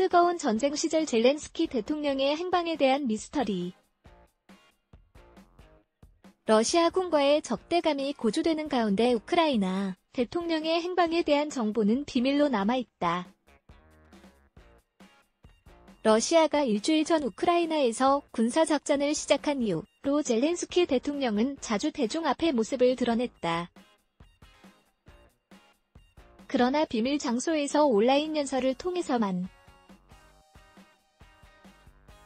뜨거운 전쟁 시절 젤렌스키 대통령의 행방에 대한 미스터리. 러시아군과의 적대감이 고조되는 가운데 우크라이나 대통령의 행방에 대한 정보는 비밀로 남아있다. 러시아가 일주일 전 우크라이나에서 군사작전을 시작한 이후로 젤렌스키 대통령은 자주 대중 앞에 모습을 드러냈다. 그러나 비밀 장소에서 온라인 연설을 통해서만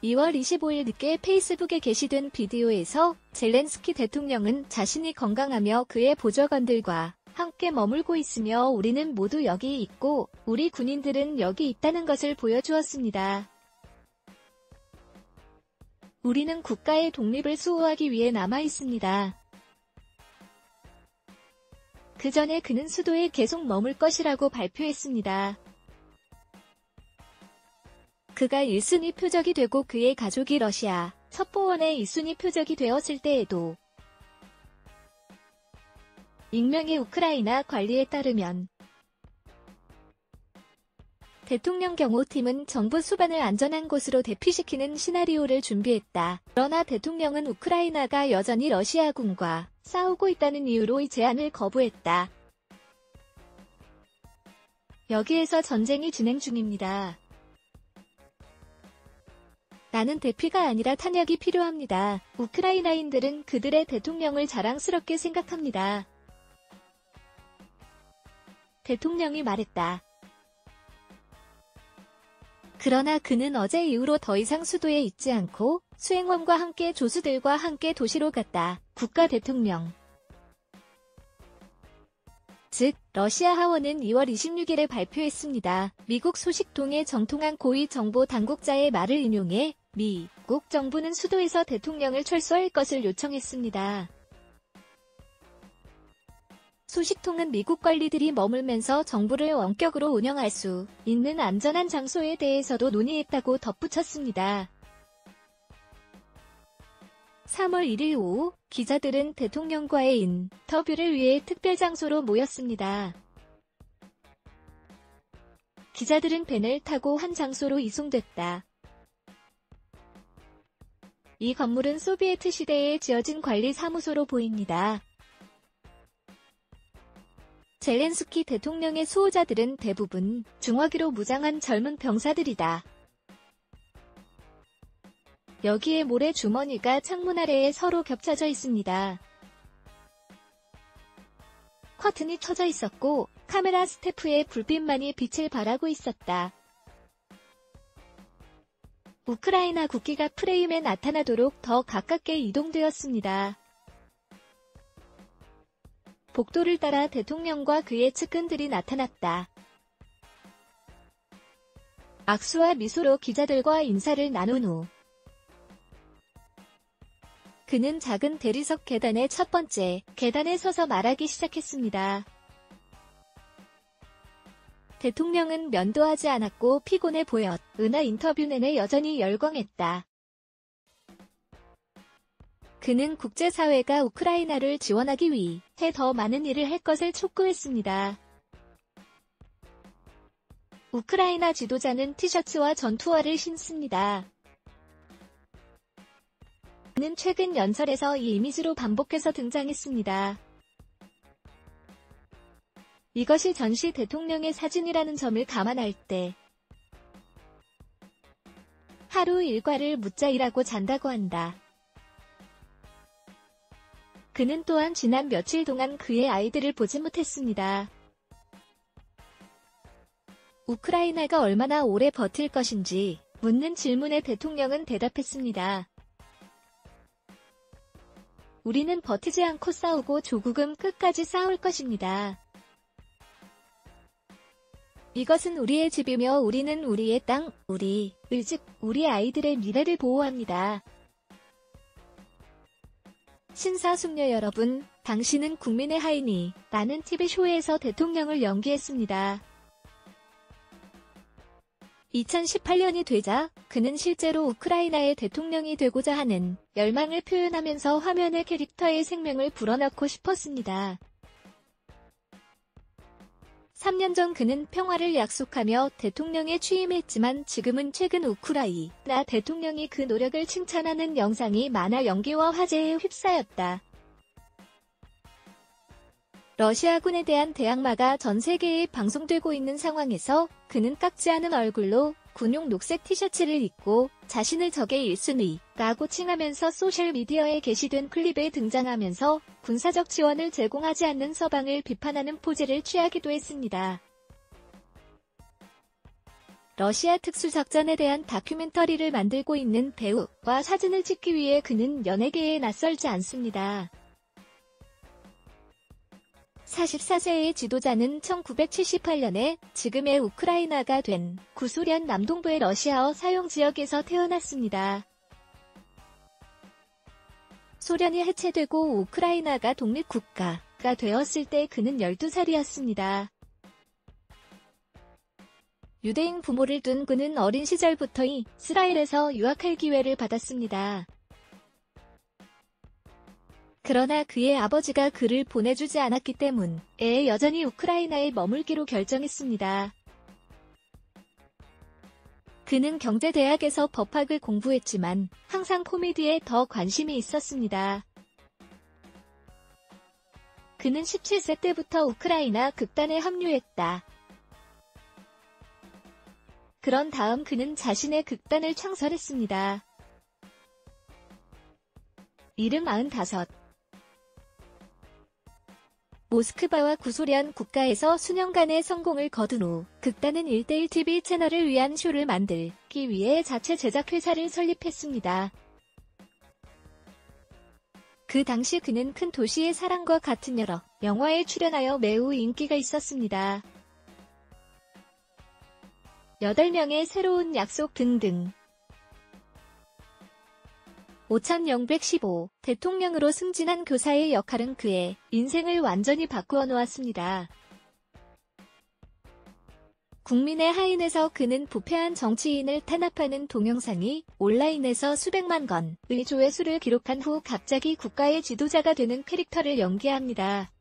2월 25일 늦게 페이스북에 게시된 비디오에서 젤렌스키 대통령은 자신이 건강하며 그의 보좌관들과 함께 머물고 있으며 우리는 모두 여기 있고 우리 군인들은 여기 있다는 것을 보여주었습니다. 우리는 국가의 독립을 수호하기 위해 남아 있습니다. 그 전에 그는 수도에 계속 머물 것이라고 발표했습니다. 그가 1순위 표적이 되고 그의 가족이 러시아 첩보원의 2순위 표적이 되었을 때에도 익명의 우크라이나 관리에 따르면 대통령 경호팀은 정부 수반을 안전한 곳으로 대피시키는 시나리오를 준비했다. 그러나 대통령은 우크라이나가 여전히 러시아군과 싸우고 있다는 이유로 이 제안을 거부했다. 여기에서 전쟁이 진행 중입니다. 나는 대피가 아니라 탄약이 필요합니다. 우크라이나인들은 그들의 대통령을 자랑스럽게 생각합니다. 대통령이 말했다. 그러나 그는 어제 이후로 더 이상 수도에 있지 않고 수행원과 함께 조수들과 함께 도시로 갔다. 국가 대통령. 즉, 러시아 하원은 2월 26일에 발표했습니다. 미국 소식통의 정통한 고위 정보 당국자의 말을 인용해 미국 정부는 수도에서 대통령을 철수할 것을 요청했습니다. 소식통은 미국 관리들이 머물면서 정부를 원격으로 운영할 수 있는 안전한 장소에 대해서도 논의했다고 덧붙였습니다. 3월 1일 오후 기자들은 대통령과의 인터뷰를 위해 특별 장소로 모였습니다. 기자들은 밴을 타고 한 장소로 이송됐다. 이 건물은 소비에트 시대에 지어진 관리 사무소로 보입니다. 젤렌스키 대통령의 수호자들은 대부분 중화기로 무장한 젊은 병사들이다. 여기에 모래 주머니가 창문 아래에 서로 겹쳐져 있습니다. 커튼이 쳐져 있었고 카메라 스태프의 불빛만이 빛을 발하고 있었다. 우크라이나 국기가 프레임에 나타나도록 더 가깝게 이동되었습니다. 복도를 따라 대통령과 그의 측근들이 나타났다. 악수와 미소로 기자들과 인사를 나눈 후 그는 작은 대리석 계단의 첫 번째 계단에 서서 말하기 시작했습니다. 대통령은 면도하지 않았고 피곤해 보였으나 인터뷰 내내 여전히 열광했다. 그는 국제사회가 우크라이나를 지원하기 위해 더 많은 일을 할 것을 촉구했습니다. 우크라이나 지도자는 티셔츠와 전투화를 신습니다. 그는 최근 연설에서 이 이미지로 반복해서 등장했습니다. 이것이 전시 대통령의 사진이라는 점을 감안할 때 하루 일과를 묻자 일하고 잔다고 한다. 그는 또한 지난 며칠 동안 그의 아이들을 보지 못했습니다. 우크라이나가 얼마나 오래 버틸 것인지 묻는 질문에 대통령은 대답했습니다. 우리는 버티지 않고 싸우고 조국은 끝까지 싸울 것입니다. 이것은 우리의 집이며 우리는 우리의 땅, 즉 우리 아이들의 미래를 보호합니다. 신사숙녀 여러분, 당신은 국민의 하인이 라는 TV쇼에서 대통령을 연기했습니다. 2018년이 되자 그는 실제로 우크라이나의 대통령이 되고자 하는 열망을 표현하면서 화면에 캐릭터의 생명을 불어넣고 싶었습니다. 3년 전 그는 평화를 약속하며 대통령에 취임했지만 지금은 최근 우크라이나 대통령이 그 노력을 칭찬하는 영상이 만화 연기와 화제에 휩싸였다. 러시아군에 대한 대항마가 전 세계에 방송되고 있는 상황에서 그는 깎지 않은 얼굴로 군용 녹색 티셔츠를 입고 자신을 적의 1순위라고 칭하면서 소셜미디어에 게시된 클립에 등장하면서 군사적 지원을 제공하지 않는 서방을 비판하는 포즈를 취하기도 했습니다. 러시아 특수작전에 대한 다큐멘터리를 만들고 있는 배우와 사진을 찍기 위해 그는 연예계에 낯설지 않습니다. 44세의 지도자는 1978년에 지금의 우크라이나가 된 구소련 남동부의 러시아어 사용 지역에서 태어났습니다. 소련이 해체되고 우크라이나가 독립국가가 되었을 때 그는 12살이었습니다. 유대인 부모를 둔 그는 어린 시절부터 이스라엘에서 유학할 기회를 받았습니다. 그러나 그의 아버지가 그를 보내주지 않았기 때문에 여전히 우크라이나에 머물기로 결정했습니다. 그는 경제대학에서 법학을 공부했지만 항상 코미디에 더 관심이 있었습니다. 그는 17세 때부터 우크라이나 극단에 합류했다. 그런 다음 그는 자신의 극단을 창설했습니다. 이름 95. 모스크바와 구소련 국가에서 수년간의 성공을 거둔 후 극단은 1대1 TV 채널을 위한 쇼를 만들기 위해 자체 제작회사를 설립했습니다. 그 당시 그는 큰 도시의 사랑과 같은 여러 영화에 출연하여 매우 인기가 있었습니다. 8명의 새로운 약속 등등. 5115. 대통령으로 승진한 교사의 역할은 그의 인생을 완전히 바꾸어 놓았습니다. 국민의 하인에서 그는 부패한 정치인을 탄압하는 동영상이 온라인에서 수백만 건의 조회수를 기록한 후 갑자기 국가의 지도자가 되는 캐릭터를 연기합니다.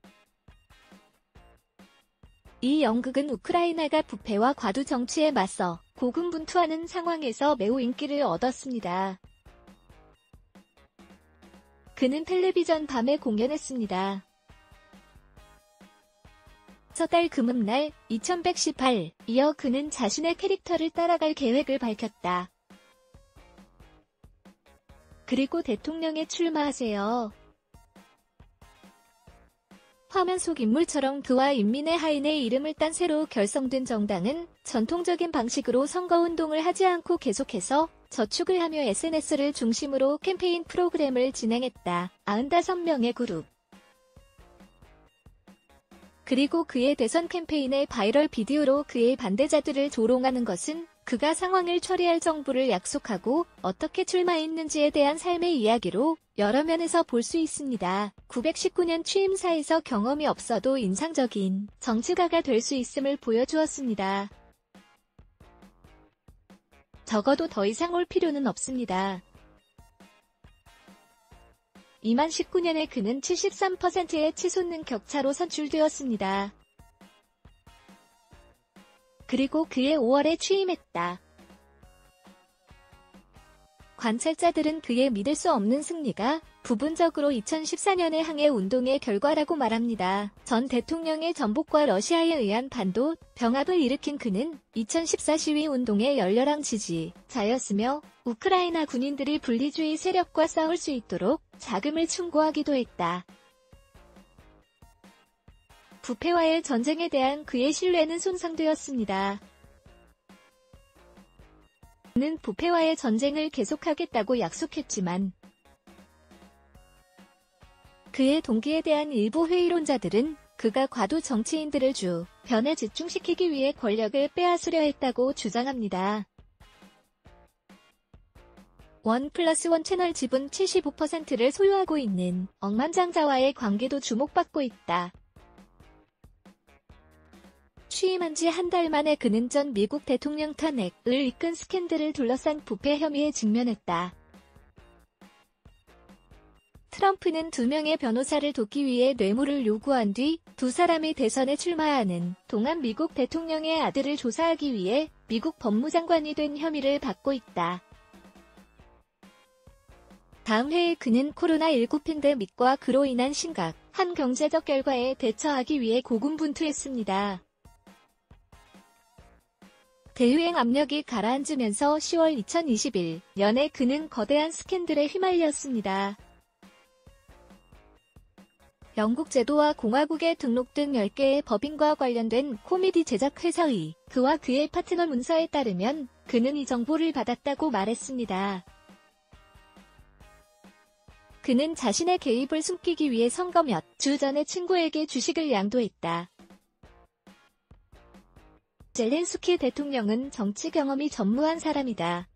이 연극은 우크라이나가 부패와 과도 정치에 맞서 고군분투하는 상황에서 매우 인기를 얻었습니다. 그는 텔레비전 밤에 공연했습니다. 첫 달 금음날 2118 이어 그는 자신의 캐릭터를 따라갈 계획을 밝혔다. 그리고 대통령에 출마하세요. 화면 속 인물처럼 그와 인민의 하인의 이름을 딴 새로 결성된 정당은 전통적인 방식으로 선거운동을 하지 않고 계속해서 저축을 하며 SNS를 중심으로 캠페인 프로그램을 진행했다. 95명의 그룹. 그리고 그의 대선 캠페인의 바이럴 비디오로 그의 반대자들을 조롱하는 것은 그가 상황을 처리할 정부를 약속하고 어떻게 출마했는지에 대한 삶의 이야기로 여러 면에서 볼 수 있습니다. 919년 취임사에서 경험이 없어도 인상적인 정치가가 될 수 있음을 보여주었습니다. 적어도 더 이상 올 필요는 없습니다. 2019년에 그는 73%의 치솟는 격차로 선출되었습니다. 그리고 그해 5월에 취임했다. 관찰자들은 그의 믿을 수 없는 승리가 부분적으로 2014년의 항해 운동의 결과라고 말합니다. 전 대통령의 전복과 러시아에 의한 반도 병합을 일으킨 그는 2014 시위 운동의 열렬한 지지자였으며 우크라이나 군인들이 분리주의 세력과 싸울 수 있도록 자금을 충고하기도 했다. 부패와의 전쟁에 대한 그의 신뢰는 손상되었습니다. 그는 부패와의 전쟁을 계속하겠다고 약속했지만 그의 동기에 대한 일부 회의론자들은 그가 과도 정치인들을 주변에 집중시키기 위해 권력을 빼앗으려 했다고 주장합니다. 1+1 채널 지분 75%를 소유하고 있는 억만장자와의 관계도 주목받고 있다. 취임한 지 한 달 만에 그는 전 미국 대통령 탄핵을 이끈 스캔들을 둘러싼 부패 혐의에 직면했다. 트럼프는 2명의 변호사를 돕기 위해 뇌물을 요구한 뒤 두 사람이 대선에 출마하는 동안 미국 대통령의 아들을 조사하기 위해 미국 법무장관이 된 혐의를 받고 있다. 다음 해에 그는 코로나19 팬데믹과 그로 인한 심각한 경제적 결과에 대처하기 위해 고군분투했습니다. 대유행 압력이 가라앉으면서 10월 2021년에 그는 거대한 스캔들에 휘말렸습니다. 영국 제도와 공화국에 등록된 10개의 법인과 관련된 코미디 제작 회사의 그와 그의 파트너 문서에 따르면 그는 이 정보를 받았다고 말했습니다. 그는 자신의 개입을 숨기기 위해 선거 몇 주 전에 친구에게 주식을 양도했다. 젤렌스키 대통령은 정치 경험이 전무한 사람이다.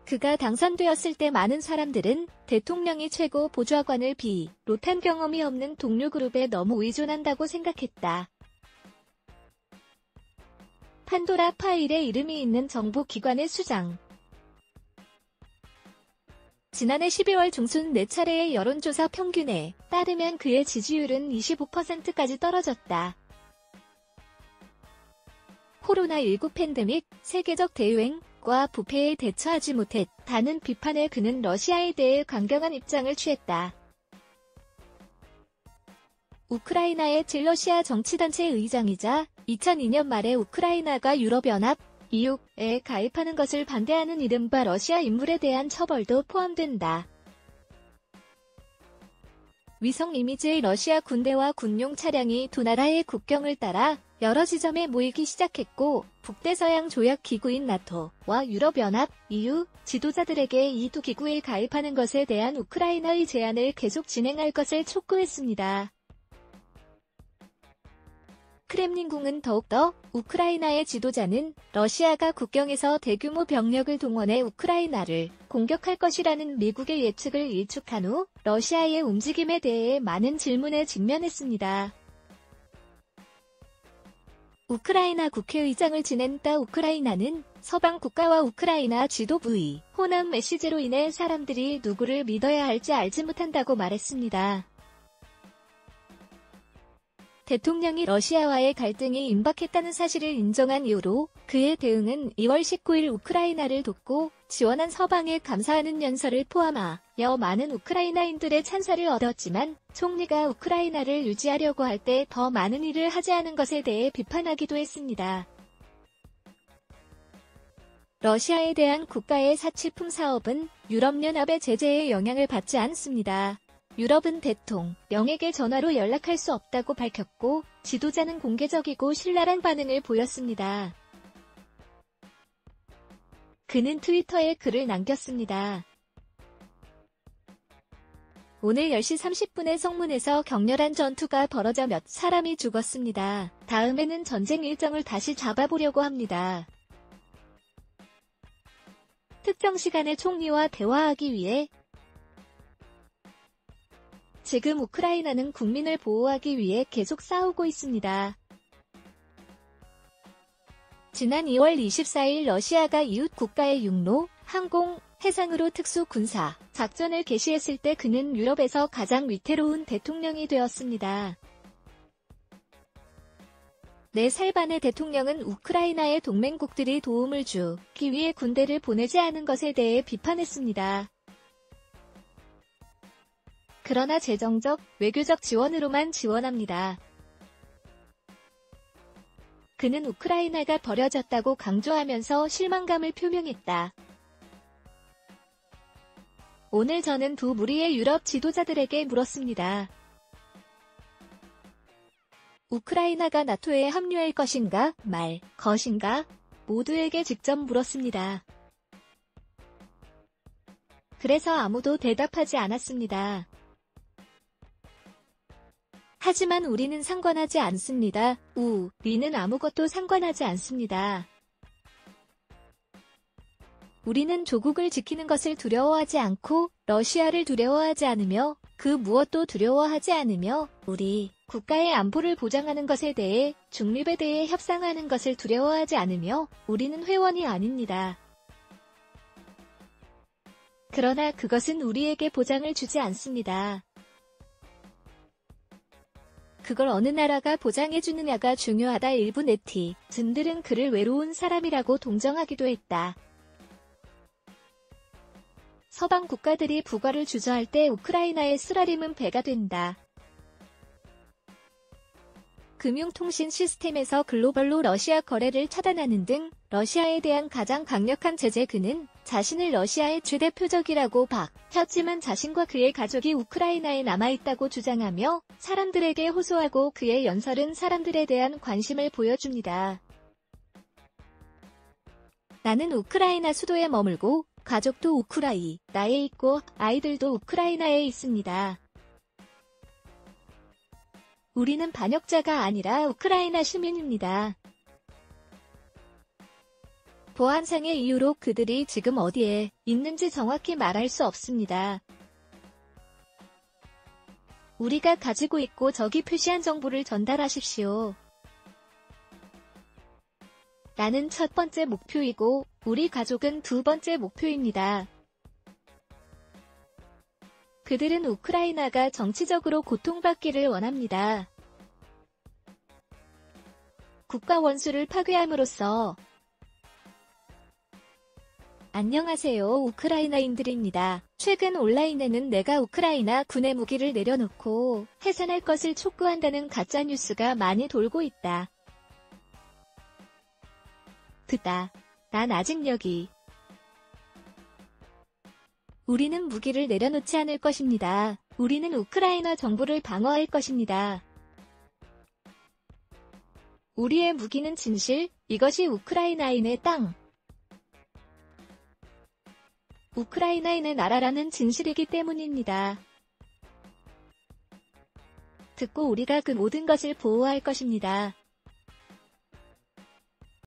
그가 당선되었을 때 많은 사람들은 대통령이 최고 보좌관을 비롯한 경험이 없는 동료 그룹에 너무 의존한다고 생각했다. 판도라 파일에 이름이 있는 정보기관의 수장. 지난해 12월 중순 4차례의 여론조사 평균에 따르면 그의 지지율은 25%까지 떨어졌다. 코로나19 팬데믹, 세계적 대유행과 부패에 대처하지 못했다는 비판에 그는 러시아에 대해 강경한 입장을 취했다. 우크라이나의 젤러시아 정치단체 의장이자 2002년 말에 우크라이나가 유럽연합 EU에 가입하는 것을 반대하는 이른바 러시아 인물에 대한 처벌도 포함된다. 위성 이미지의 러시아 군대와 군용 차량이 두 나라의 국경을 따라 여러 지점에 모이기 시작했고 북대서양 조약 기구인 나토와 유럽연합 EU 지도자들에게 이 두 기구에 가입하는 것에 대한 우크라이나의 제안을 계속 진행할 것을 촉구했습니다. 크렘린궁은 더욱더 우크라이나의 지도자는 러시아가 국경에서 대규모 병력을 동원해 우크라이나를 공격할 것이라는 미국의 예측을 일축한 후 러시아의 움직임에 대해 많은 질문에 직면했습니다. 우크라이나 국회의장을 지낸 따 우크라이나는 서방 국가와 우크라이나 지도부의 호남 메시지로 인해 사람들이 누구를 믿어야 할지 알지 못한다고 말했습니다. 대통령이 러시아와의 갈등이 임박했다는 사실을 인정한 이후로 그의 대응은 2월 19일 우크라이나를 돕고 지원한 서방에 감사하는 연설을 포함하여 많은 우크라이나인들의 찬사를 얻었지만 총리가 우크라이나를 유지하려고 할 때 더 많은 일을 하지 않은 것에 대해 비판하기도 했습니다. 러시아에 대한 국가의 사치품 사업은 유럽연합의 제재에 영향을 받지 않습니다. 유럽은 대통령에게 전화로 연락할 수 없다고 밝혔고 지도자는 공개적이고 신랄한 반응을 보였습니다. 그는 트위터에 글을 남겼습니다. 오늘 10시 30분에 성문에서 격렬한 전투가 벌어져 몇 사람이 죽었습니다. 다음에는 전쟁 일정을 다시 잡아보려고 합니다. 특정 시간에 총리와 대화하기 위해 지금 우크라이나는 국민을 보호하기 위해 계속 싸우고 있습니다. 지난 2월 24일 러시아가 이웃 국가의 육로, 항공, 해상으로 특수 군사 작전을 개시했을 때 그는 유럽에서 가장 위태로운 대통령이 되었습니다. 4살 반의 대통령은 우크라이나의 동맹국들이 도움을 주기 위해 군대를 보내지 않은 것에 대해 비판했습니다. 그러나 재정적, 외교적 지원으로만 지원합니다. 그는 우크라이나가 버려졌다고 강조하면서 실망감을 표명했다. 오늘 저는 두 무리의 유럽 지도자들에게 물었습니다. 우크라이나가 나토에 합류할 것인가, 말 것인가? 모두에게 직접 물었습니다. 그래서 아무도 대답하지 않았습니다. 하지만 우리는 상관하지 않습니다. 우리는 아무것도 상관하지 않습니다. 우리는 조국을 지키는 것을 두려워하지 않고 러시아를 두려워하지 않으며 그 무엇도 두려워하지 않으며 우리 국가의 안보를 보장하는 것에 대해 중립에 대해 협상하는 것을 두려워하지 않으며 우리는 회원이 아닙니다. 그러나 그것은 우리에게 보장을 주지 않습니다. 그걸 어느 나라가 보장해주느냐가 중요하다. 일부 네티즌들은 그를 외로운 사람이라고 동정하기도 했다. 서방 국가들이 부과를 주저할 때 우크라이나의 쓰라림은 배가 된다. 금융통신 시스템에서 글로벌로 러시아 거래를 차단하는 등 러시아에 대한 가장 강력한 제재. 그는 자신을 러시아의 최대 표적이라고 밝혔지만 자신과 그의 가족이 우크라이나에 남아있다고 주장하며 사람들에게 호소하고 그의 연설은 사람들에 대한 관심을 보여줍니다. 나는 우크라이나 수도에 머물고 가족도 우크라이나에 있고 아이들도 우크라이나에 있습니다. 우리는 반역자가 아니라 우크라이나 시민입니다. 보안상의 이유로 그들이 지금 어디에 있는지 정확히 말할 수 없습니다. 우리가 가지고 있고 저기 표시한 정보를 전달하십시오. 나는 첫 번째 목표이고 우리 가족은 두 번째 목표입니다. 그들은 우크라이나가 정치적으로 고통받기를 원합니다. 국가 원수를 파괴함으로써. 안녕하세요. 우크라이나인들입니다. 최근 온라인에는 내가 우크라이나 군의 무기를 내려놓고 해산할 것을 촉구한다는 가짜뉴스가 많이 돌고 있다. 듣다. 난 아직 여기. 우리는 무기를 내려놓지 않을 것입니다. 우리는 우크라이나 정부를 방어할 것입니다. 우리의 무기는 진실, 이것이 우크라이나인의 땅. 우크라이나인의 나라라는 진실이기 때문입니다. 듣고 우리가 그 모든 것을 보호할 것입니다.